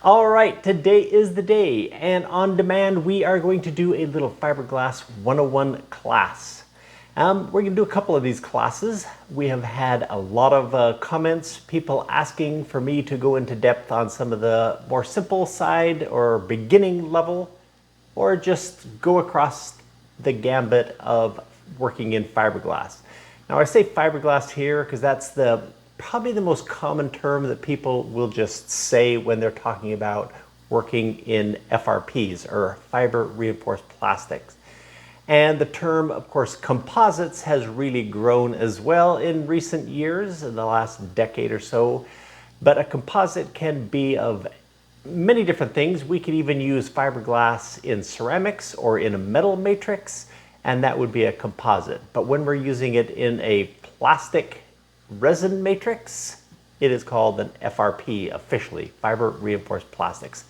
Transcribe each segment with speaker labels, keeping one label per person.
Speaker 1: All right, today is the day, and on demand we are going to do a little Fiberglass 101 class. We're going to do a couple of these classes. We have had a lot of comments, people asking for me to go into depth on some of the more simple side or beginning level, or just go across the gambit of working in fiberglass. Now I say fiberglass here because that's probably the most common term that people will just say when they're talking about working in FRPs, or Fiber Reinforced Plastics. And the term, of course, composites has really grown as well in recent years, in the last decade or so. But a composite can be of many different things. We could even use fiberglass in ceramics or in a metal matrix, and that would be a composite. But when we're using it in a plastic resin matrix, it is called an FRP officially, Fiber Reinforced Plastics.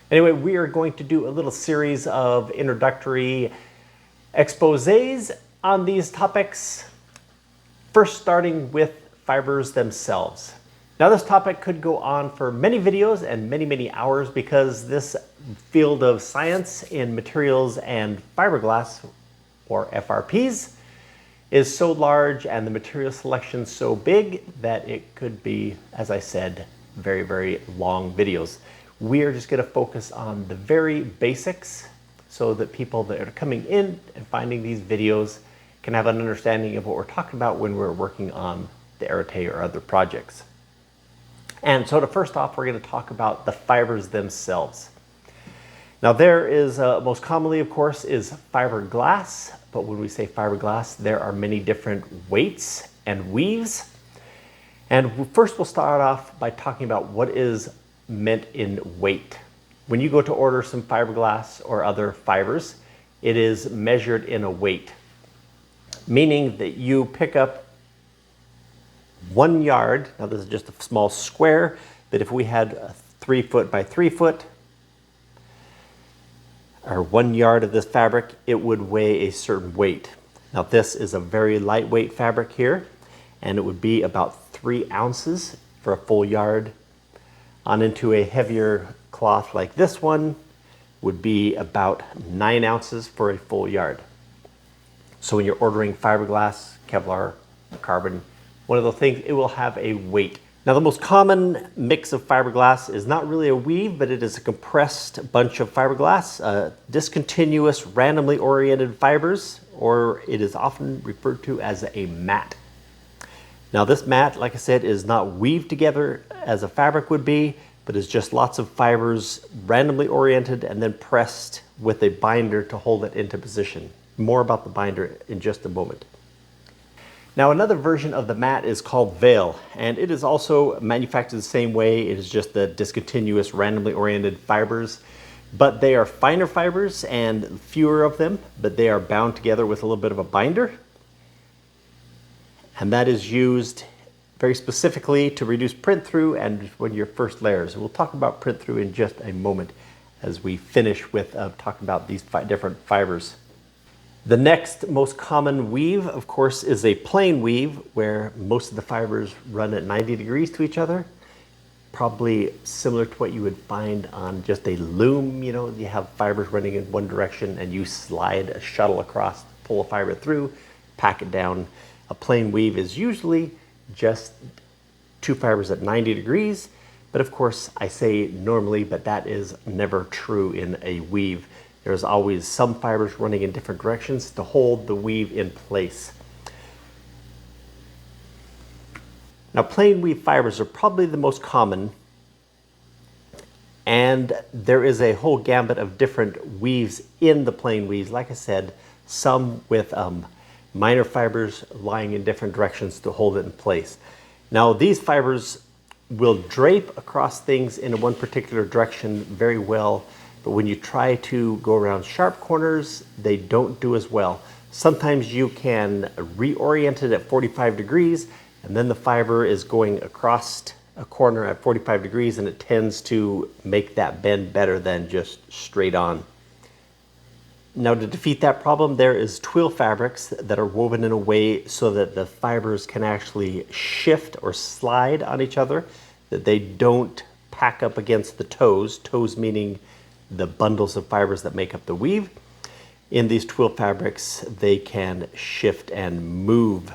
Speaker 1: Anyway, we are going to do a little series of introductory exposés on these topics, first starting with fibers themselves. Now this topic could go on for many videos and many hours because this field of science in materials and fiberglass, or FRPs, is so large and the material selection so big that it could be, as I said, very long videos. We are just going to focus on the very basics so that people that are coming in and finding these videos can have an understanding of what we're talking about when we're working on the Arete or other projects. And so first off, we're going to talk about the fibers themselves. Now there is, most commonly of course, is fiberglass, but when we say fiberglass, there are many different weights and weaves. And first we'll start off by talking about what is meant in weight. When you go to order some fiberglass or other fibers, it is measured in a weight, meaning that you pick up 1 yard. Now this is just a small square, but if we had a 3 foot by 3 foot, or 1 yard of this fabric, it would weigh a certain weight. Now this is a very lightweight fabric here, and it would be about 3 ounces for a full yard. On into a heavier cloth like this one would be about 9 ounces for a full yard. So when you're ordering fiberglass, Kevlar, carbon, one of those things, it will have a weight. Now the most common mix of fiberglass is not really a weave, but it is a compressed bunch of fiberglass, discontinuous, randomly oriented fibers, or it is often referred to as a mat. Now this mat, like I said, is not weaved together as a fabric would be, but is just lots of fibers randomly oriented and then pressed with a binder to hold it into position. More about the binder in just a moment. Now another version of the mat is called veil, and it is also manufactured the same way. It is just the discontinuous, randomly oriented fibers, but they are finer fibers and fewer of them, but they are bound together with a little bit of a binder. And that is used very specifically to reduce print through and when your first layers. And we'll talk about print through in just a moment as we finish with talking about these different fibers. The next most common weave, of course, is a plane weave where most of the fibers run at 90 degrees to each other. Probably similar to what you would find on just a loom. You know, you have fibers running in one direction and you slide a shuttle across, pull a fiber through, pack it down. A plane weave is usually just 2 fibers at 90 degrees. But of course, I say normally, but that is never true in a weave. There's always some fibers running in different directions to hold the weave in place. Now, plane weave fibers are probably the most common, and there is a whole gambit of different weaves in the plane weaves. Like I said, some with minor fibers lying in different directions to hold it in place. Now, these fibers will drape across things in one particular direction very well, but when you try to go around sharp corners, they don't do as well. Sometimes you can reorient it at 45 degrees, and then the fiber is going across a corner at 45 degrees, and it tends to make that bend better than just straight on. Now to defeat that problem, there is twill fabrics that are woven in a way so that the fibers can actually shift or slide on each other, that they don't pack up against the toes meaning the bundles of fibers that make up the weave. In these twill fabrics, they can shift and move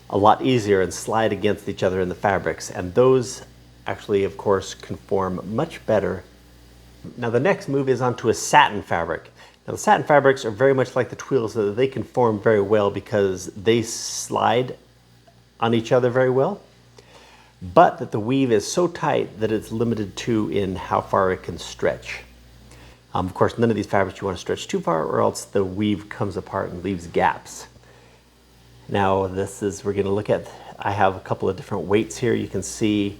Speaker 1: a lot easier and slide against each other in the fabrics. And those actually, of course, conform much better. Now the next move is onto a satin fabric. Now the satin fabrics are very much like the twills, so that they conform very well because they slide on each other very well, but that the weave is so tight that it's limited to in how far it can stretch. Of course, none of these fabrics you want to stretch too far, or else the weave comes apart and leaves gaps. Now we're going to look at, I have a couple of different weights here. You can see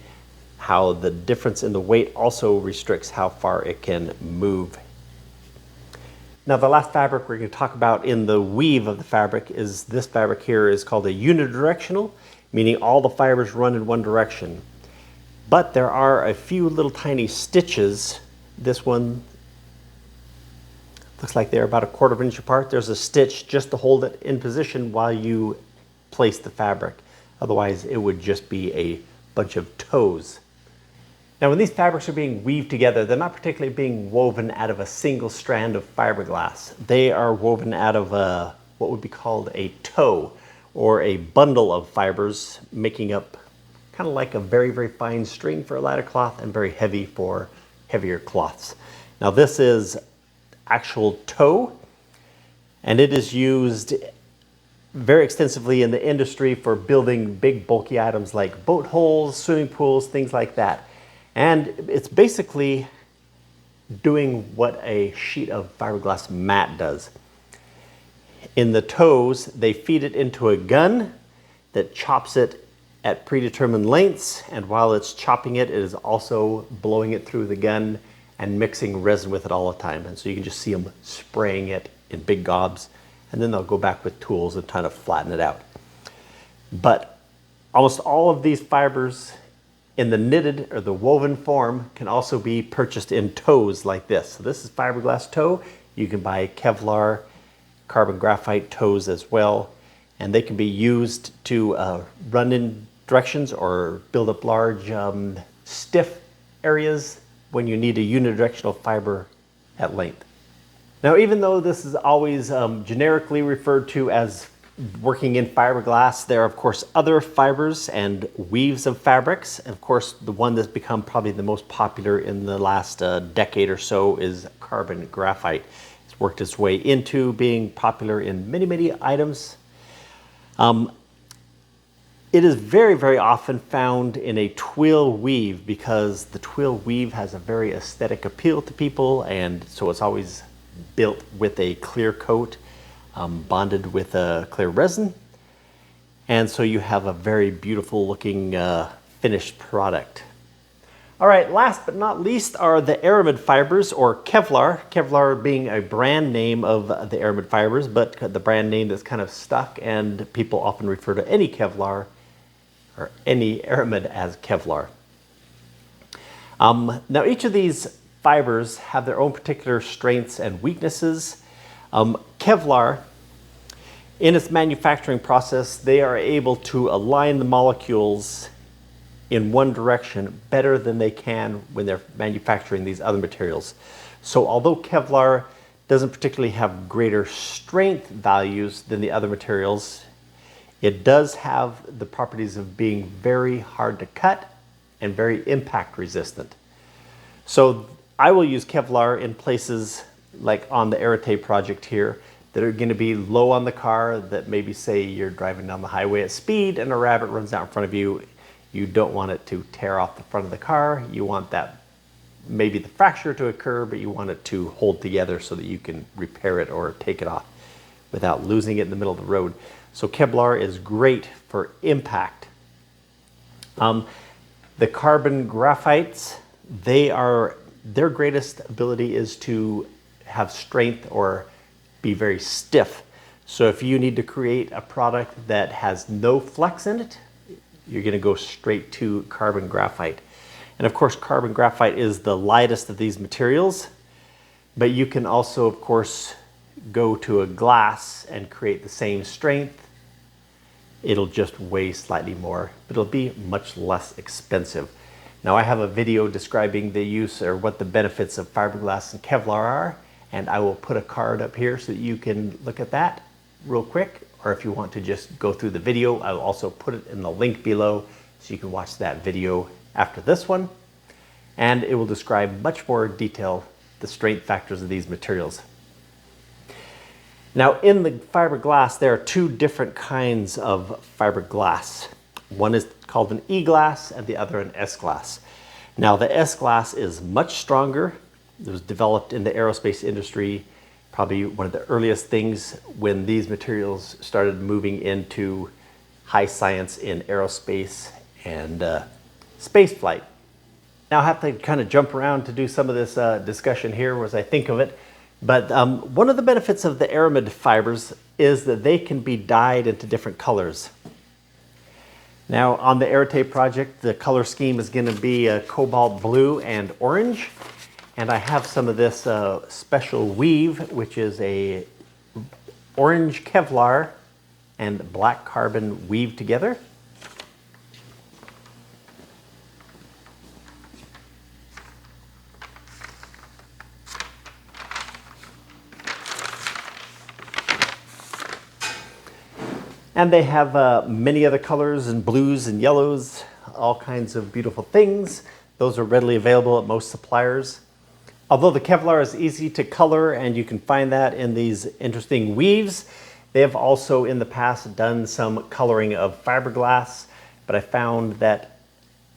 Speaker 1: how the difference in the weight also restricts how far it can move. Now the last fabric we're going to talk about in the weave of the fabric is this fabric here is called a unidirectional, meaning all the fibers run in one direction. But there are a few little tiny stitches. This one looks like they're about 1/4 inch apart. There's a stitch just to hold it in position while you place the fabric. Otherwise it would just be a bunch of toes. Now when these fabrics are being weaved together, they're not particularly being woven out of a single strand of fiberglass. They are woven out of what would be called a toe, or a bundle of fibers, making up kind of like a very, very fine string for a lighter cloth and very heavy for heavier cloths. Now this is actual toe, and it is used very extensively in the industry for building big bulky items like boat hulls, swimming pools, things like that. And it's basically doing what a sheet of fiberglass mat does. In the toes, they feed it into a gun that chops it at predetermined lengths, and while it's chopping it, it is also blowing it through the gun and mixing resin with it all the time. And so you can just see them spraying it in big gobs, and then they'll go back with tools and kind of flatten it out. But almost all of these fibers in the knitted or the woven form can also be purchased in toes like this. So this is fiberglass toe. You can buy Kevlar, carbon graphite toes as well, and they can be used to run in directions or build up large stiff areas when you need a unidirectional fiber at length. Now even though this is always generically referred to as working in fiberglass, there are of course other fibers and weaves of fabrics. And of course the one that's become probably the most popular in the last decade or so is carbon graphite. It's worked its way into being popular in many, many items. It is very, very often found in a twill weave because the twill weave has a very aesthetic appeal to people, and so it's always built with a clear coat, bonded with a clear resin, and so you have a very beautiful looking finished product. All right, last but not least are the Aramid fibers, or Kevlar. Kevlar being a brand name of the Aramid fibers, but the brand name that's kind of stuck, and people often refer to any Kevlar or any Aramid as Kevlar. Now each of these fibers have their own particular strengths and weaknesses. Kevlar, in its manufacturing process, they are able to align the molecules in one direction better than they can when they're manufacturing these other materials. So although Kevlar doesn't particularly have greater strength values than the other materials, it does have the properties of being very hard to cut and very impact resistant. So I will use Kevlar in places like on the Arete project here that are going to be low on the car, that maybe say you're driving down the highway at speed and a rabbit runs out in front of you. You don't want it to tear off the front of the car. You want that, maybe the fracture to occur, but you want it to hold together so that you can repair it or take it off without losing it in the middle of the road. So Kevlar is great for impact. The carbon graphites, their greatest ability is to have strength or be very stiff. So if you need to create a product that has no flex in it, you're going to go straight to carbon graphite. And of course, carbon graphite is the lightest of these materials, but you can also, of course, go to a glass and create the same strength. It'll just weigh slightly more, but it'll be much less expensive. Now I have a video describing the use or what the benefits of fiberglass and Kevlar are, and I will put a card up here so that you can look at that real quick, or if you want to just go through the video, I will also put it in the link below so you can watch that video after this one, and it will describe much more detail the strength factors of these materials. Now in the fiberglass, there are two different kinds of fiberglass. One is called an E-glass and the other an S-glass. Now the S-glass is much stronger. It was developed in the aerospace industry, probably one of the earliest things when these materials started moving into high science in aerospace and space flight. Now I have to kind of jump around to do some of this discussion here as I think of it. But one of the benefits of the Aramid fibers is that they can be dyed into different colors. Now on the Arete project, the color scheme is going to be cobalt blue and orange. And I have some of this special weave, which is a orange Kevlar and black carbon weave together. And they have many other colors and blues and yellows, all kinds of beautiful things. Those are readily available at most suppliers. Although the Kevlar is easy to color and you can find that in these interesting weaves, they have also in the past done some coloring of fiberglass, but I found that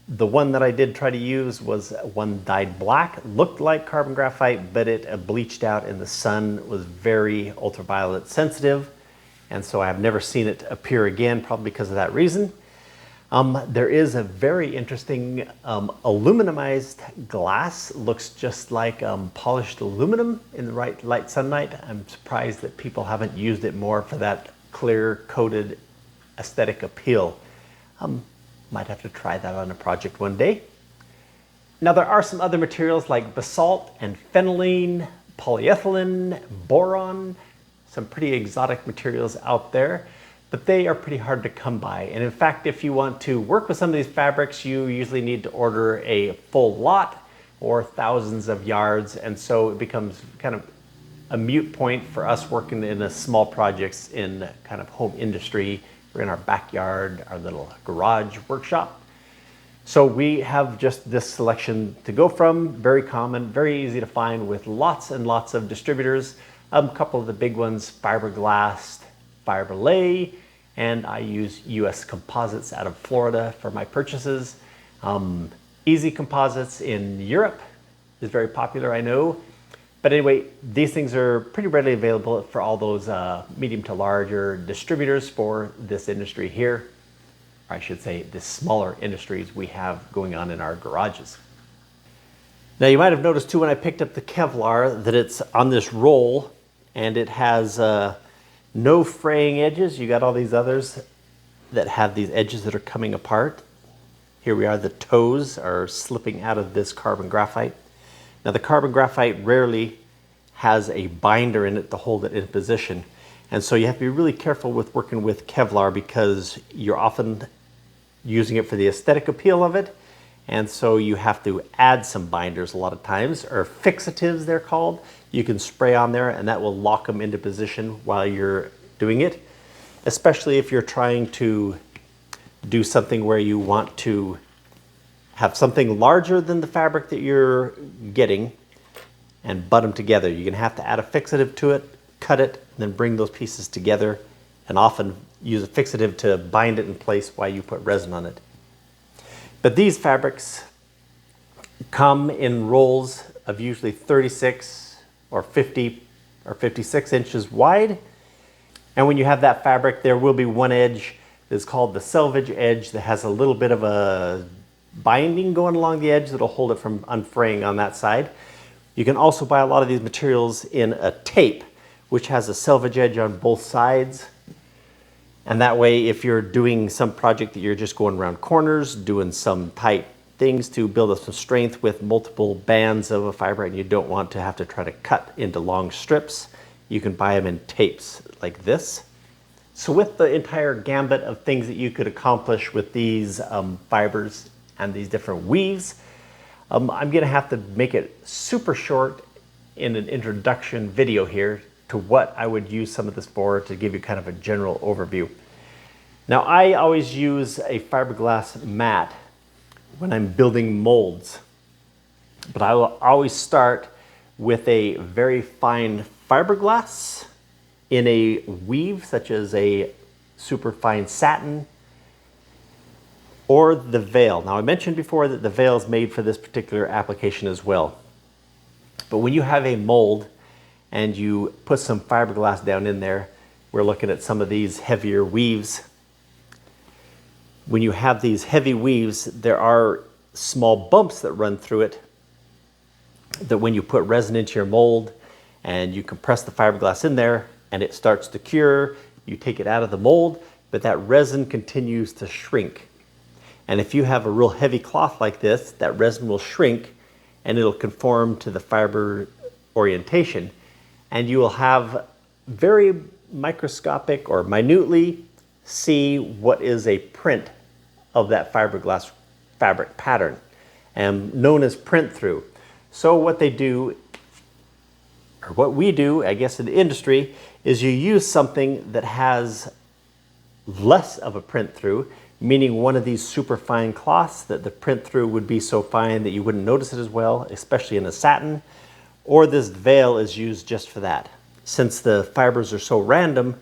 Speaker 1: the one that I did try to use was one dyed black, looked like carbon graphite, but it bleached out in the sun, was very ultraviolet sensitive. And so I've never seen it appear again, probably because of that reason. There is a very interesting aluminized glass. Looks just like polished aluminum in the right light sunlight. I'm surprised that people haven't used it more for that clear coated aesthetic appeal. Might have to try that on a project one day. Now there are some other materials like basalt and phenylene, polyethylene, boron, some pretty exotic materials out there, but they are pretty hard to come by. And in fact, if you want to work with some of these fabrics, you usually need to order a full lot or thousands of yards. And so it becomes kind of a moot point for us working in a small projects in kind of home industry. We're in our backyard, our little garage workshop. So we have just this selection to go from, very common, very easy to find with lots and lots of distributors. A couple of the big ones, Fiberglass, Fiberlay, and I use US Composites out of Florida for my purchases. Easy Composites in Europe is very popular, I know. But anyway, these things are pretty readily available for all those medium to larger distributors for this industry here. Or I should say the smaller industries we have going on in our garages. Now you might have noticed too when I picked up the Kevlar that it's on this roll and it has no fraying edges. You got all these others that have these edges that are coming apart. Here we are, the toes are slipping out of this carbon graphite. Now the carbon graphite rarely has a binder in it to hold it in position. And so you have to be really careful with working with Kevlar because you're often using it for the aesthetic appeal of it. And so you have to add some binders a lot of times, or fixatives they're called. You can spray on there and that will lock them into position while you're doing it. Especially if you're trying to do something where you want to have something larger than the fabric that you're getting and butt them together. You're gonna have to add a fixative to it, cut it, and then bring those pieces together, and often use a fixative to bind it in place while you put resin on it. But these fabrics come in rolls of usually 36 or 50 or 56 inches wide. And when you have that fabric, there will be one edge that's called the selvage edge that has a little bit of a binding going along the edge that'll hold it from unfraying on that side. You can also buy a lot of these materials in a tape, which has a selvage edge on both sides. And that way, if you're doing some project that you're just going around corners, doing some tight things to build up some strength with multiple bands of a fiber and you don't want to have to try to cut into long strips, you can buy them in tapes like this. So with the entire gambit of things that you could accomplish with these fibers, and these different weaves. I'm going to have to make it super short in an introduction video here to what I would use some of this for, to give you kind of a general overview. Now, I always use a fiberglass mat when I'm building molds, but I will always start with a very fine fiberglass in a weave, such as a super fine satin or the veil. Now, I mentioned before that the veil is made for this particular application as well. But when you have a mold and you put some fiberglass down in there, we're looking at some of these heavier weaves. When you have these heavy weaves, there are small bumps that run through it that when you put resin into your mold and you compress the fiberglass in there and it starts to cure, you take it out of the mold, but that resin continues to shrink. And if you have a real heavy cloth like this, that resin will shrink and it'll conform to the fiber orientation. And you will have very microscopic or minutely see what is a print of that fiberglass fabric pattern, and known as print through. So what they do, or what we do, I guess in the industry, is you use something that has less of a print through, meaning one of these super fine cloths that the print through would be so fine that you wouldn't notice it as well, especially in a satin, or this veil is used just for that. Since the fibers are so random,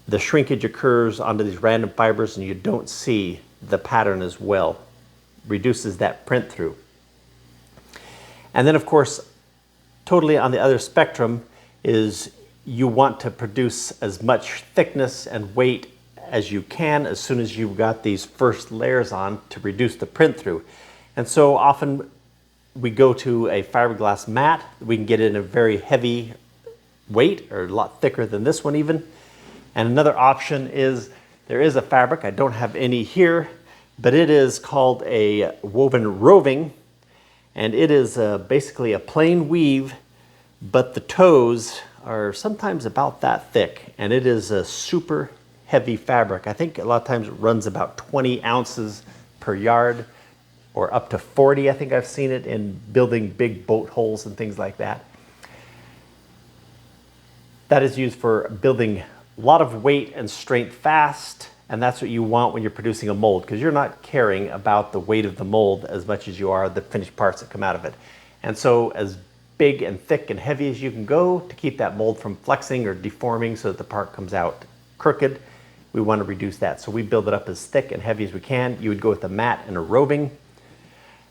Speaker 1: the shrinkage occurs onto these random fibers and you don't see the pattern as well. Reduces that print through. And then of course, totally on the other spectrum is you want to produce as much thickness and weight as you can as soon as you've got these first layers on to reduce the print through. And so often we go to a fiberglass mat. We can get it in a very heavy weight, or a lot thicker than this one even. And another option is, there is a fabric, I don't have any here, but it is called a woven roving. And it is basically a plain weave, but the toes are sometimes about that thick. And it is a super heavy fabric. I think a lot of times it runs about 20 ounces per yard, or up to 40. I think I've seen it in building big boat hulls and things like that. That is used for building a lot of weight and strength fast, and that's what you want when you're producing a mold, because you're not caring about the weight of the mold as much as you are the finished parts that come out of it. And so as big and thick and heavy as you can go to keep that mold from flexing or deforming so that the part comes out crooked, we want to reduce that. So we build it up as thick and heavy as we can. You would go with a mat and a roving.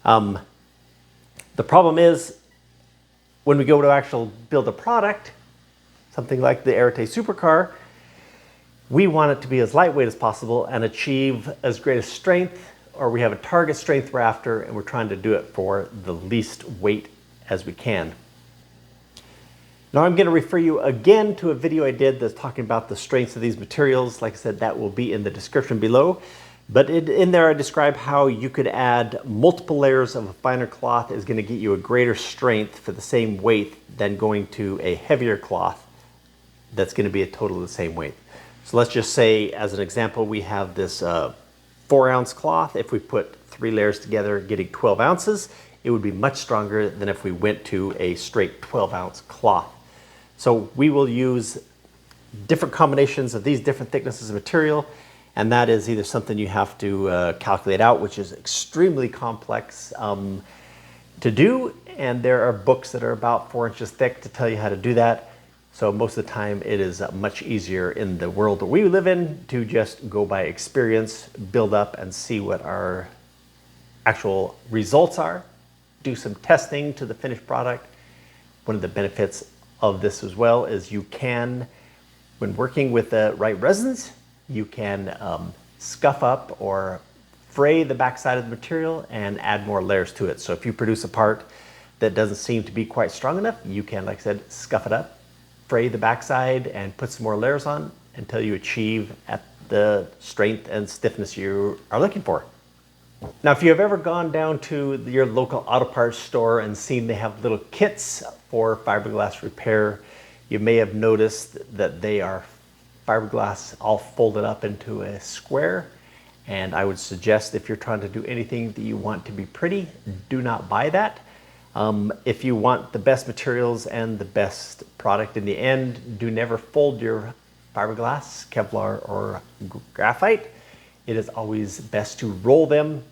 Speaker 1: The problem is when we go to actually build a product, something like the Arete Supercar, we want it to be as lightweight as possible and achieve as great a strength, or we have a target strength we're after, and we're trying to do it for the least weight as we can. Now I'm going to refer you again to a video I did that's talking about the strengths of these materials. Like I said, that will be in the description below. But in there I describe how you could add multiple layers of a finer cloth is going to get you a greater strength for the same weight than going to a heavier cloth that's going to be a total of the same weight. So let's just say, as an example, we have this 4-ounce cloth. If we put 3 layers together, getting 12 ounces, it would be much stronger than if we went to a straight 12-ounce cloth. So we will use different combinations of these different thicknesses of material, and that is either something you have to calculate out, which is extremely complex to do, and there are books that are about 4 inches thick to tell you how to do that. So most of the time it is much easier in the world that we live in to just go by experience, build up and see what our actual results are, do some testing to the finished product. One of the benefits of this as well is you can, when working with the right resins, you can scuff up or fray the backside of the material and add more layers to it. So if you produce a part that doesn't seem to be quite strong enough, you can, like I said, scuff it up, fray the backside and put some more layers on until you achieve at the strength and stiffness you are looking for. Now, if you have ever gone down to your local auto parts store and seen they have little kits for fiberglass repair, you may have noticed that they are fiberglass all folded up into a square, And I would suggest if you're trying to do anything that you want to be pretty, do not buy that. If you want the best materials and the best product in the end, do never fold your fiberglass, Kevlar, or graphite. It is always best to roll them.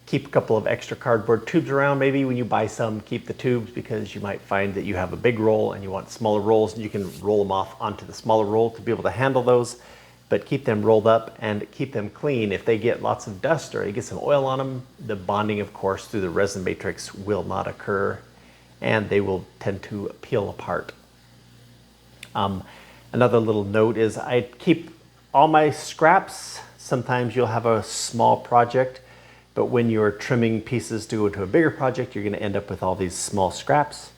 Speaker 1: Keep a couple of extra cardboard tubes around. Maybe when you buy some, keep the tubes, because you might find that you have a big roll and you want smaller rolls, and you can roll them off onto the smaller roll to be able to handle those. But keep them rolled up and keep them clean. If they get lots of dust or you get some oil on them, the bonding, of course, through the resin matrix will not occur, and they will tend to peel apart. Another little note is I keep all my scraps. Sometimes you'll have a small project, but when you're trimming pieces to go into a bigger project, you're going to end up with all these small scraps.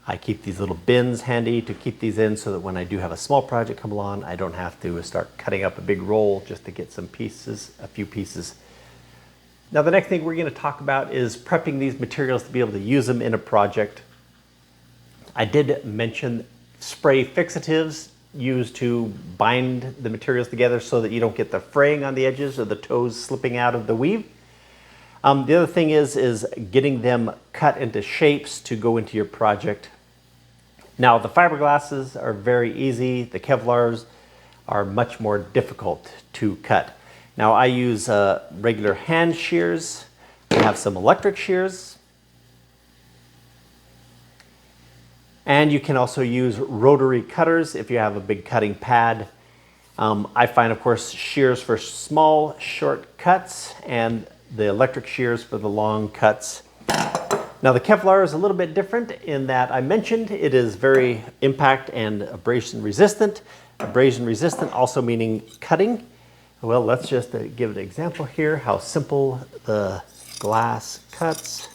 Speaker 1: I keep these little bins handy to keep these in so that when I do have a small project come along, I don't have to start cutting up a big roll just to get some pieces, a few pieces. Now the next thing we're going to talk about is prepping these materials to be able to use them in a project. I did mention spray fixatives used to bind the materials together so that you don't get the fraying on the edges or the toes slipping out of the weave. The other thing is getting them cut into shapes to go into your project. Now the fiberglasses are very easy. The Kevlars are much more difficult to cut. Now I use regular hand shears. I have some electric shears. And you can also use rotary cutters if you have a big cutting pad. I find, of course, shears for small, short cuts and the electric shears for the long cuts. Now the Kevlar is a little bit different in that I mentioned it is very impact and abrasion resistant. Abrasion resistant also meaning cutting. Well, let's just give an example here how simple the glass cuts.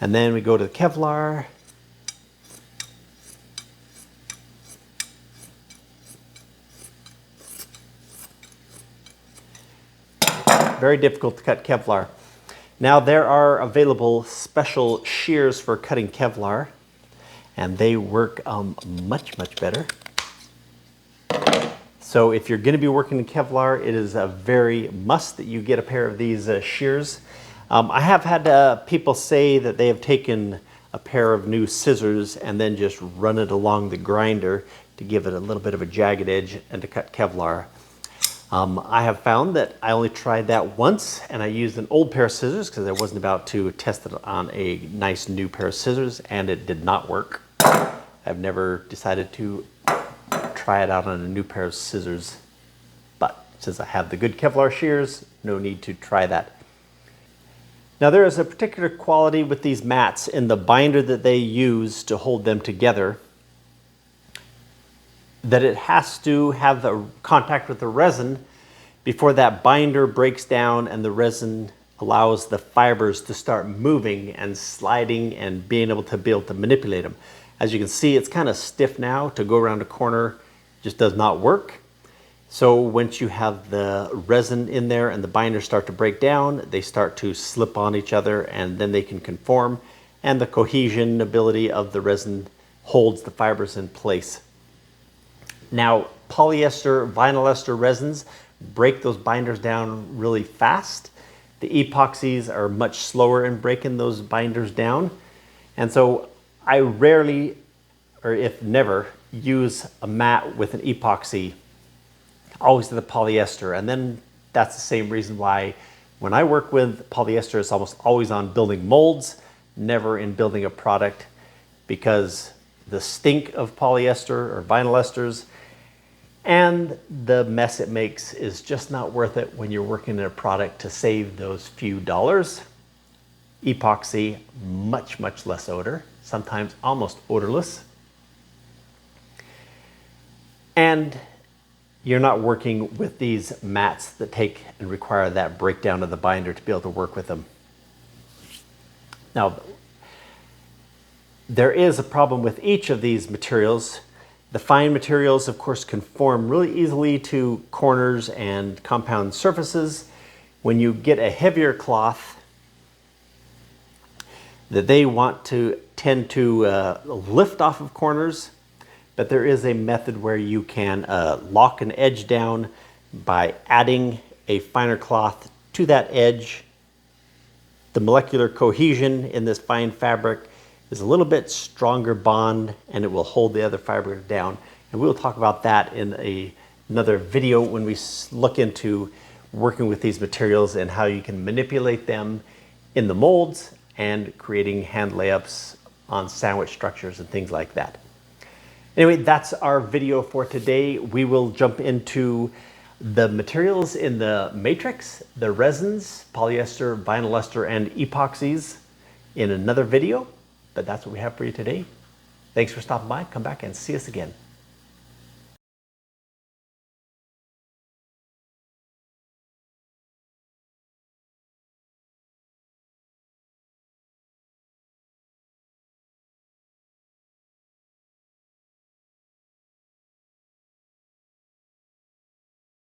Speaker 1: And then we go to the Kevlar. Very difficult to cut Kevlar. Now there are available special shears for cutting Kevlar, and they work much better. So if you're going to be working in Kevlar, it is a very must that you get a pair of these shears. I have had people say that they have taken a pair of new scissors and then just run it along the grinder to give it a little bit of a jagged edge and to cut Kevlar. I have found that I only tried that once, and I used an old pair of scissors because I wasn't about to test it on a nice new pair of scissors, and it did not work. I've never decided to try it out on a new pair of scissors, but since I have the good Kevlar shears, no need to try that. Now there is a particular quality with these mats in the binder that they use to hold them together, that it has to have the contact with the resin before that binder breaks down and the resin allows the fibers to start moving and sliding and being able to manipulate them. As you can see, it's kind of stiff now. To go around a corner just does not work. So once you have the resin in there and the binders start to break down, they start to slip on each other, and then they can conform, and the cohesion ability of the resin holds the fibers in place. Now, polyester, vinyl ester resins break those binders down really fast. The epoxies are much slower in breaking those binders down. And so I rarely, or if never, use a mat with an epoxy, always to the polyester. And then that's the same reason why when I work with polyester, it's almost always on building molds, never in building a product, because the stink of polyester or vinyl esters and the mess it makes is just not worth it when you're working in a product to save those few dollars. Epoxy, much less odor, sometimes almost odorless. And you're not working with these mats that take and require that breakdown of the binder to be able to work with them. Now, there is a problem with each of these materials. The fine materials, of course, conform really easily to corners and compound surfaces. When you get a heavier cloth, that they want to tend to lift off of corners, but there is a method where you can lock an edge down by adding a finer cloth to that edge. The molecular cohesion in this fine fabric is a little bit stronger bond, and it will hold the other fabric down. And we'll talk about that in another video when we look into working with these materials and how you can manipulate them in the molds and creating hand layups on sandwich structures and things like that. Anyway, that's our video for today. We will jump into the materials in the matrix, the resins, polyester, vinyl ester, and epoxies in another video, but that's what we have for you today. Thanks for stopping by. Come back and see us again.